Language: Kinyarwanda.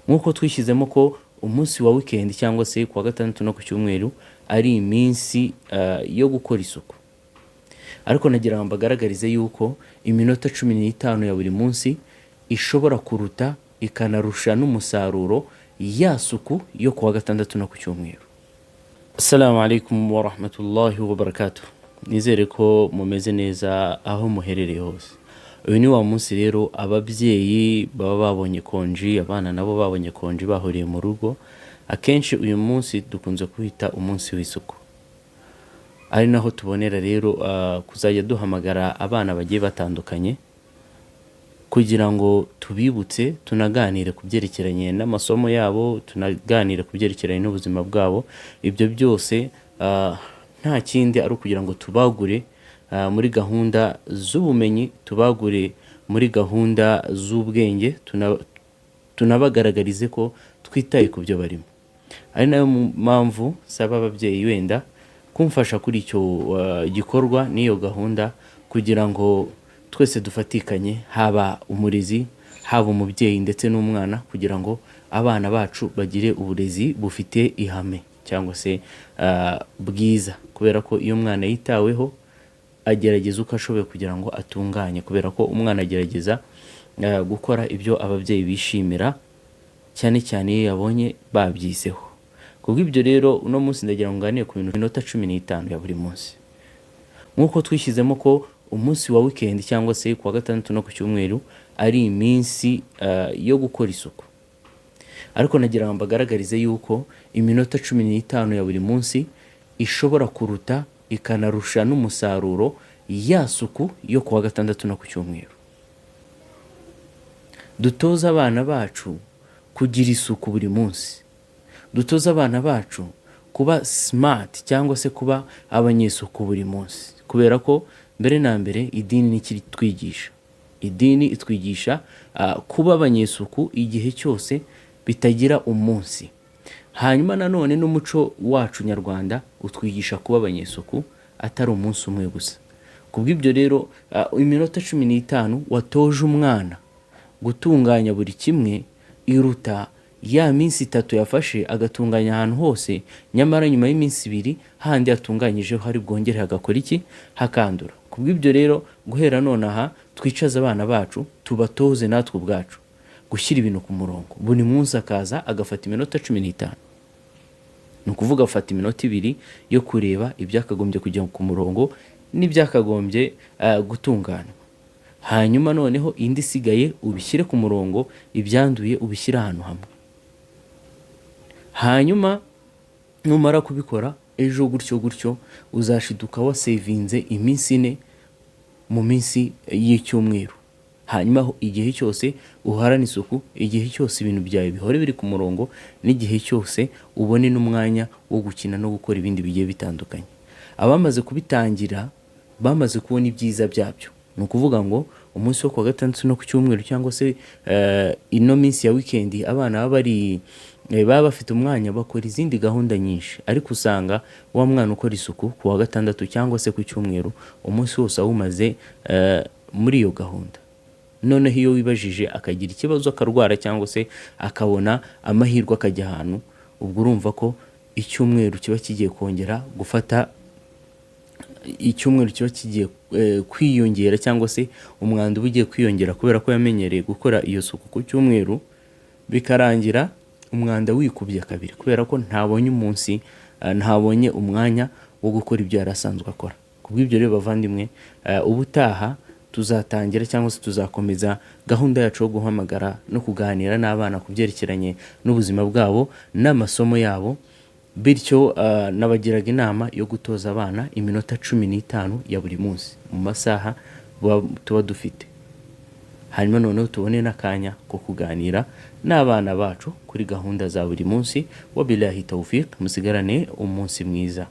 nk'uko twishyizemo ko umunsi wa weekend cyangwa se kuwa gatandatu no ku cyumweru ari iminsi yo gukora isuku, ariko nagira ngo mbagaragarize yuko iminota 15 ya buri munsi ishobora kuruta ikanarusha n'umusaruro ya suku yo kuwa gatandatu no ku cyumweru. Assalamu alaikum wa rahmatullahi wa barakatuh. Nizere ko mumeze neza aho muherereye hose. Uyu ni wa munsi rero ababyeyi baba babonye konji, abana nabo babonye konji bahuriye mu rugo. Akenshi uyu munsi dukunze kwita umunsi w'isuku, ari naho tubonera rero kuzajya duhamagara abana bagiye batandukanye kugira ngo tubibutse, tunaganire ku byerekeranye n'amasomo yabo, tunaganire ku byerekeranye n'ubuzima bwabo. Ibyo byose nta kindi ari ukugira ngo tubagure muri gahunda z'ubumenyi, tubagure muri gahunda z'ubwenge, tunabagaragarize ko twitaye ku byo barimo. Ari nayo mpamvu saba ababyeyi wenda kumfasha kuri icyo gikorwa n'iyo gahunda, kugira ngo twese dufatikanye, haba umurezi, haba umubyeyi ndetse n'umwana, kugira ngo abana bacu bagire uburezi bufite ihame cyangwa se bwiza, kubera ko iyo umwana yitaweho agerageza uko ashoboye kugira ngo atunganye, kubera ko umwana agerageza gukora ibyo ababyeyi bishimira, cyane cyane iyo yabonye babyiseho. Kubw'ibyo rero uno munsi ndagira ngo nganire ku minota 15 ya buri munsi, nk'uko twishyizemo ko umunsi wa weekend cyangwa se kuwa gatandatu no ku cyumweru ari iminsi yo gukora isuku, ariko nagira ngo mbagaragarize yuko iminota 15 ya buri munsi ishobora kuruta ikanarusha n'umusaruro ya suku yo kuwa gatandatu no ku cyumweru. Dutoza abana bacu kugira isuku buri munsi, dutoza abana bacu kuba smart cyangwa se kuba abanyesuku buri munsi, kubera ko mbere na mbere idini nikiri twigisha. Idini itwigisha kuba abanyesuku igihe cyose bitagira umunsi. Hanyuma nanone n'umuco wacu nyarwanda utwigisha kuba abanyesuku atari umunsi umwe gusa. Kubw'ibyo rero iminota 15 watoje umwana gutunganya buri kimwe iruta ya minsi 3 yafashe agatunganya ahantu hose, nyamara nyuma y'iminsi 2 handi yatunganyijeho hari bwongere hagakora iki, hakandura. Kubw'ibyo rero guhera none aha twicaza abana bacu, tubatoze natwe ubwacu gushyira ibintu ku murongo. Buri munsi akaza agafata iminota 15, ni ukuvuga afata iminota 2 yo kureba ibyakagombye kujya ku murongo n'ibyakagombye gutungana. Hanyuma noneho indi sigaye ubishyire ku murongo, ibyanduye ubishyira ahantu hamwe. Hanyuma numara kubikora ejo gutyo uzashiduka wasevinze iminsi 4 mu minsi y'icyumweru. Hanyuma igihe cyose uharana isuku, igihe cyose ibintu byawe bihore biri ku murongo, n'igihe cyose ubone n'umwanya wo gukina no gukora ibindi bigiye bitandukanye. Abamaze kubitangira bamaze kubona ibyiza byabyo, ni ukuvuga ngo umunsi wo kuwa gatandatu no ku cyumweru cyangwa se ino minsi ya weekend abana baba bafite umwanya bakora izindi gahunda nyinshi, ariko usanga wa mwana ukora isuku kuwa gatandatu cyangwa se ku cyumweru umunsi wose awumaze muri iyo gahunda. Noneho iyo wibajije akagira ikibazo akarwara cyangwa se akabona amahirwe akajya ahantu, ubwo urumva ko icyumweru kiba kigiye kongera gufata, icyumweru kiba kigiye kwiyongera cyangwa se umwanda uba ugiye kwiyongera, kubera ko yamenyereye gukora iyo suku ku cyumweru, bikarangira umwanda wikubye kabiri, kubera ko ntabonye umunsi, ntabonye umwanya wo gukora ibyo yarasanzwe akora. Kubw'ibyo rero bavandimwe, ubutaha tuzatangira cyangwa se tuzakomeza gahunda yacu yo guhamagara no kuganira n'abana ku byerekeranye n'ubuzima bwabo n'amasomo yabo. Bityo nabagiraga inama yo gutoza abana iminota 15 ya buri munsi mu masaha tuba dufite. Hanyuma noneho tubone n'akanya ko kuganira n'abana bacu kuri gahunda za buri munsi. Wabillahi tawfiq, musigarane umunsi mwiza.